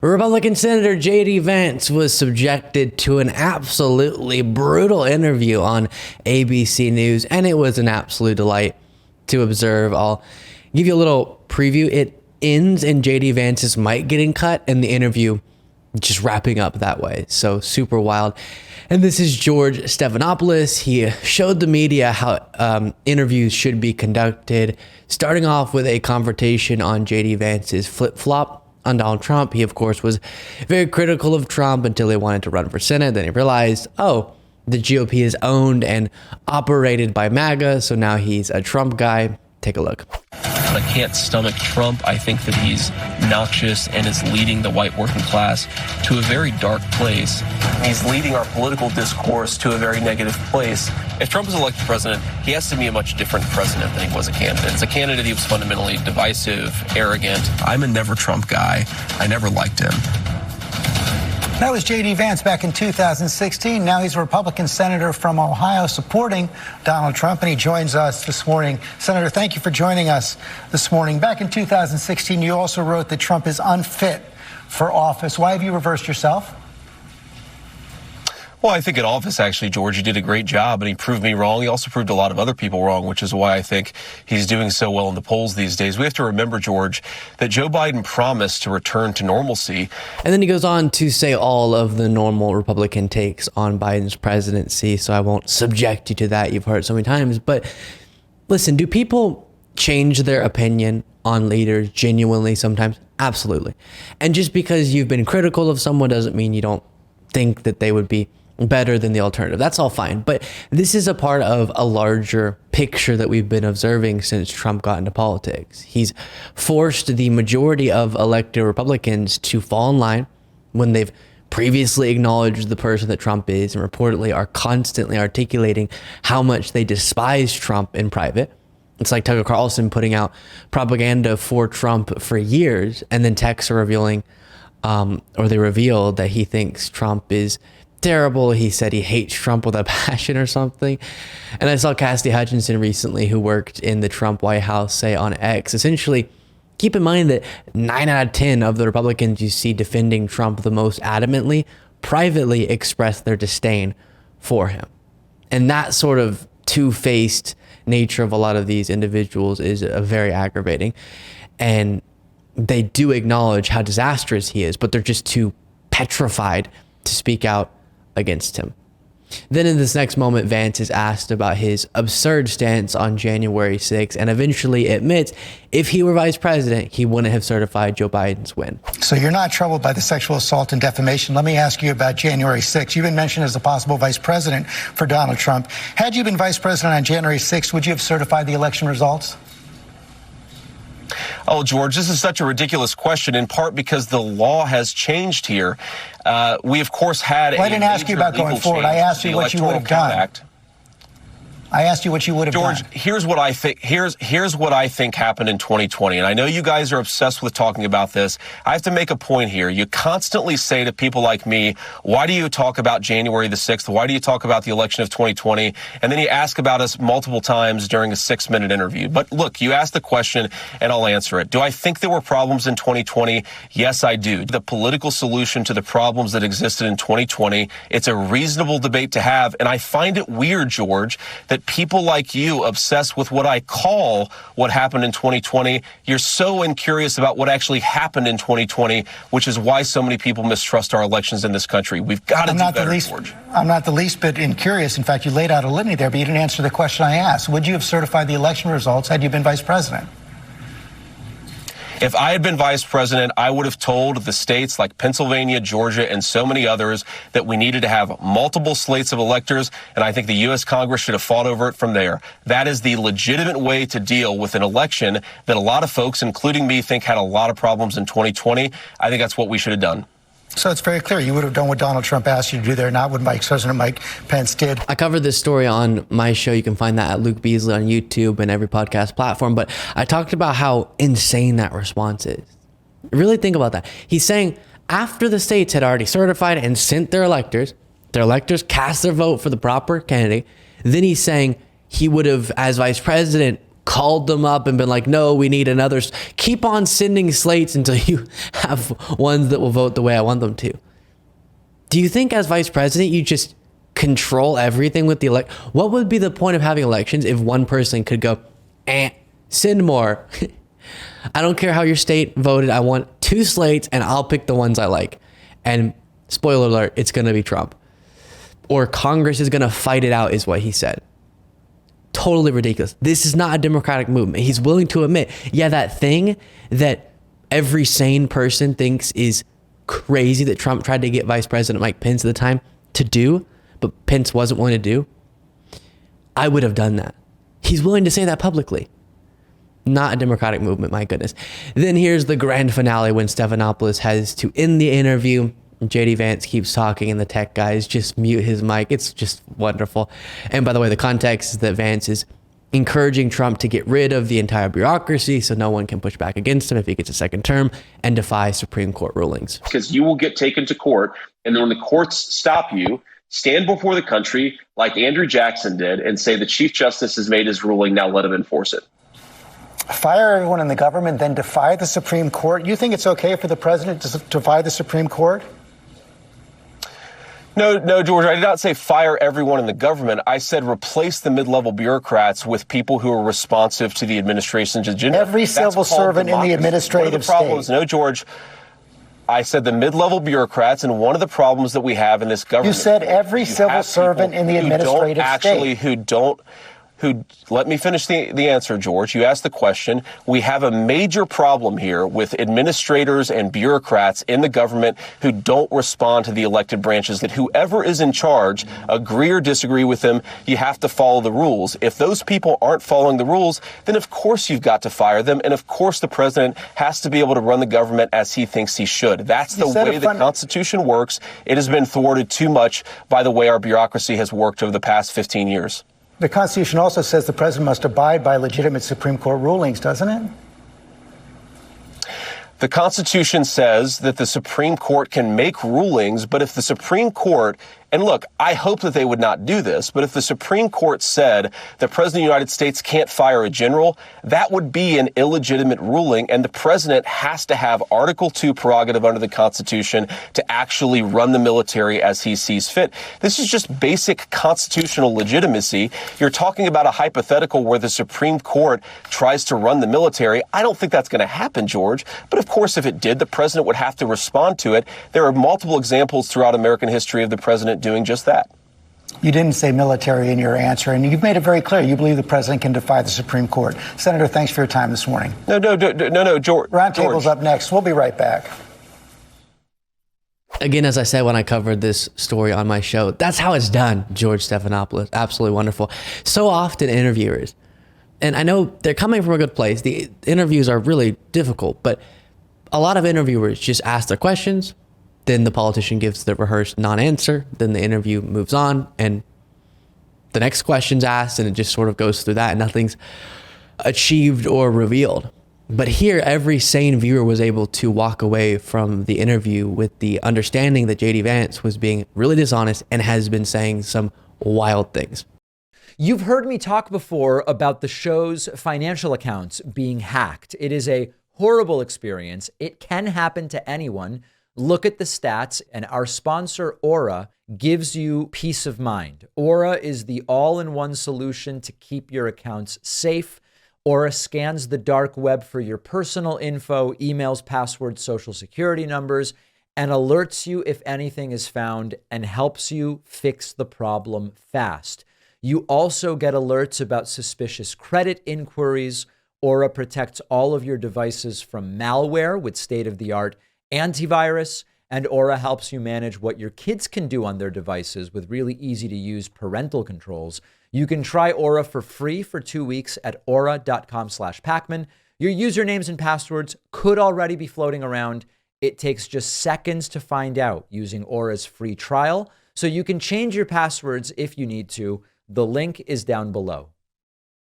Republican Senator J.D. Vance was subjected to an absolutely brutal interview on ABC News, and it was an absolute delight to observe. I'll give you a little preview. It ends in J.D. Vance's mic getting cut and the interview just wrapping up that way. So super wild. And this is George Stephanopoulos. He showed the media how interviews should be conducted, starting off with a confrontation on J.D. Vance's flip-flop on Donald Trump. He, of course, was very critical of Trump until he wanted to run for Senate. Then he realized, oh, the GOP is owned and operated by MAGA, so now he's a Trump guy. Take a look. I can't stomach Trump. I think that he's noxious and is leading the white working class to a very dark place. He's leading our political discourse to a very negative place. If Trump is elected president, he has to be a much different president than he was a candidate. As a candidate, he was fundamentally divisive, arrogant. I'm a never Trump guy. I never liked him. That was J.D. Vance back in 2016. Now he's a Republican senator from Ohio supporting Donald Trump, and he joins us this morning. Senator, thank you for joining us this morning. Back in 2016, you also wrote that Trump is unfit for office. Why have you reversed yourself? Well, I think in office, actually, George, he did a great job, and he proved me wrong. He also proved a lot of other people wrong, which is why I think he's doing so well in the polls these days. We have to remember, George, that Joe Biden promised to return to normalcy. And then he goes on to say all of the normal Republican takes on Biden's presidency, so I won't subject you to that. You've heard it so many times. But listen, do people change their opinion on leaders genuinely sometimes? Absolutely. And just because you've been critical of someone doesn't mean you don't think that they would be better than the alternative. That's all fine. But this is a part of a larger picture that we've been observing since Trump got into politics. He's forced the majority of elected Republicans to fall in line when they've previously acknowledged the person that Trump is and reportedly are constantly articulating how much they despise Trump in private. It's like Tucker Carlson putting out propaganda for Trump for years, and then texts are revealing, or they revealed that he thinks Trump is terrible. He said he hates Trump with a passion or something. And I saw Cassidy Hutchinson recently, who worked in the Trump White House, say on X, essentially, keep in mind that 9 out of 10 of the Republicans you see defending Trump the most adamantly privately express their disdain for him. And that sort of two-faced nature of a lot of these individuals is very aggravating. And they do acknowledge how disastrous he is, but they're just too petrified to speak out against him. Then in this next moment, Vance is asked about his absurd stance on January 6th and eventually admits if he were vice president, he wouldn't have certified Joe Biden's win. So you're not troubled by the sexual assault and defamation. Let me ask you about January 6th. You've been mentioned as a possible vice president for Donald Trump. Had you been vice president on January 6th, would you have certified the election results? Oh, George, this is such a ridiculous question, in part because the law has changed here. We, of course, had I didn't ask you about going forward. I asked you what you would have done. I asked you what you would have done. George, here's what I think. Here's what I think happened in 2020. And I know you guys are obsessed with talking about this. I have to make a point here. You constantly say to people like me, why do you talk about January the 6th? Why do you talk about the election of 2020? And then you ask about us multiple times during a 6-minute interview. But look, you asked the question and I'll answer it. Do I think there were problems in 2020? Yes, I do. The political solution to the problems that existed in 2020, it's a reasonable debate to have. And I find it weird, George, that people like you obsessed with what I call what happened in 2020. You're so incurious about what actually happened in 2020, which is why so many people mistrust our elections in this country. We've got to do better, George. I'm not the least bit incurious. In fact, you laid out a litany there, but you didn't answer the question I asked. Would you have certified the election results had you been vice president? If I had been vice president, I would have told the states like Pennsylvania, Georgia, and so many others that we needed to have multiple slates of electors, and I think the U.S. Congress should have fought over it from there. That is the legitimate way to deal with an election that a lot of folks, including me, think had a lot of problems in 2020. I think that's what we should have done. So it's very clear you would have done what Donald Trump asked you to do there, not what Vice President Mike Pence did. I covered this story on my show. You can find that at Luke Beasley on YouTube and every podcast platform. But I talked about how insane that response is. Really think about that. He's saying after the states had already certified and sent their electors cast their vote for the proper candidate. Then he's saying he would have, as vice president, called them up and been like, no, we need another. Keep on sending slates until you have ones that will vote the way I want them to. Do you think as vice president, you just control everything with the What would be the point of having elections if one person could go, send more? I don't care how your state voted. I want 2 slates and I'll pick the ones I like. And spoiler alert, it's going to be Trump. Or Congress is going to fight it out is what he said. Totally ridiculous. This is not a democratic movement. He's willing to admit, that thing that every sane person thinks is crazy that Trump tried to get Vice President Mike Pence at the time to do, but Pence wasn't willing to do, I would have done that. He's willing to say that publicly. Not a democratic movement, my goodness. Then here's the grand finale when Stephanopoulos has to end the interview. JD Vance keeps talking and the tech guys just mute his mic. It's just wonderful. And by the way, the context is that Vance is encouraging Trump to get rid of the entire bureaucracy so no one can push back against him if he gets a second term and defy Supreme Court rulings. Because you will get taken to court, and then when the courts stop you, stand before the country like Andrew Jackson did and say the Chief Justice has made his ruling, now let him enforce it. Fire everyone in the government, then defy the Supreme Court. You think it's okay for the president to defy the Supreme Court? No, George, I did not say fire everyone in the government. I said replace the mid-level bureaucrats with people who are responsive to the administration's agenda. Every civil servant in the administrative state. One of the problems, no, George, I said the mid-level bureaucrats, and one of the problems that we have in this government. You said every civil servant in the administrative state. Let me finish the answer, George. You asked the question. We have a major problem here with administrators and bureaucrats in the government who don't respond to the elected branches, that whoever is in charge, agree or disagree with them, you have to follow the rules. If those people aren't following the rules, then of course you've got to fire them. And of course the president has to be able to run the government as he thinks he should. That's the way the Constitution works. It has been thwarted too much by the way our bureaucracy has worked over the past 15 years. The Constitution also says the president must abide by legitimate Supreme Court rulings, doesn't it? The Constitution says that the Supreme Court can make rulings, but if the Supreme Court, and look, I hope that they would not do this, but if the Supreme Court said the President of the United States can't fire a general, that would be an illegitimate ruling, and the President has to have Article 2 prerogative under the Constitution to actually run the military as he sees fit. This is just basic constitutional legitimacy. You're talking about a hypothetical where the Supreme Court tries to run the military. I don't think that's going to happen, George, but of course, if it did, the President would have to respond to it. There are multiple examples throughout American history of the President doing just that. You didn't say military in your answer, and you've made it very clear you believe the president can defy the Supreme Court. Senator, thanks for your time this morning. No, George. Roundtable's up next. We'll be right back. Again, as I said when I covered this story on my show, that's how it's done, George Stephanopoulos. Absolutely wonderful. So often interviewers, and I know they're coming from a good place, the interviews are really difficult, but a lot of interviewers just ask their questions, then the politician gives the rehearsed non-answer, then the interview moves on, and the next question's asked, and it just sort of goes through that, and nothing's achieved or revealed. But here, every sane viewer was able to walk away from the interview with the understanding that JD Vance was being really dishonest and has been saying some wild things. You've heard me talk before about the show's financial accounts being hacked. It is a horrible experience. It can happen to anyone. Look at the stats, and our sponsor, Aura, gives you peace of mind. Aura is the all-in-one solution to keep your accounts safe. Aura scans the dark web for your personal info, emails, passwords, social security numbers, and alerts you if anything is found and helps you fix the problem fast. You also get alerts about suspicious credit inquiries. Aura protects all of your devices from malware with state-of-the-art antivirus, and Aura helps you manage what your kids can do on their devices with really easy-to-use parental controls. You can try Aura for free for 2 weeks at aura.com/Pacman. Your usernames and passwords could already be floating around. It takes just seconds to find out using Aura's free trial, so you can change your passwords if you need to. The link is down below.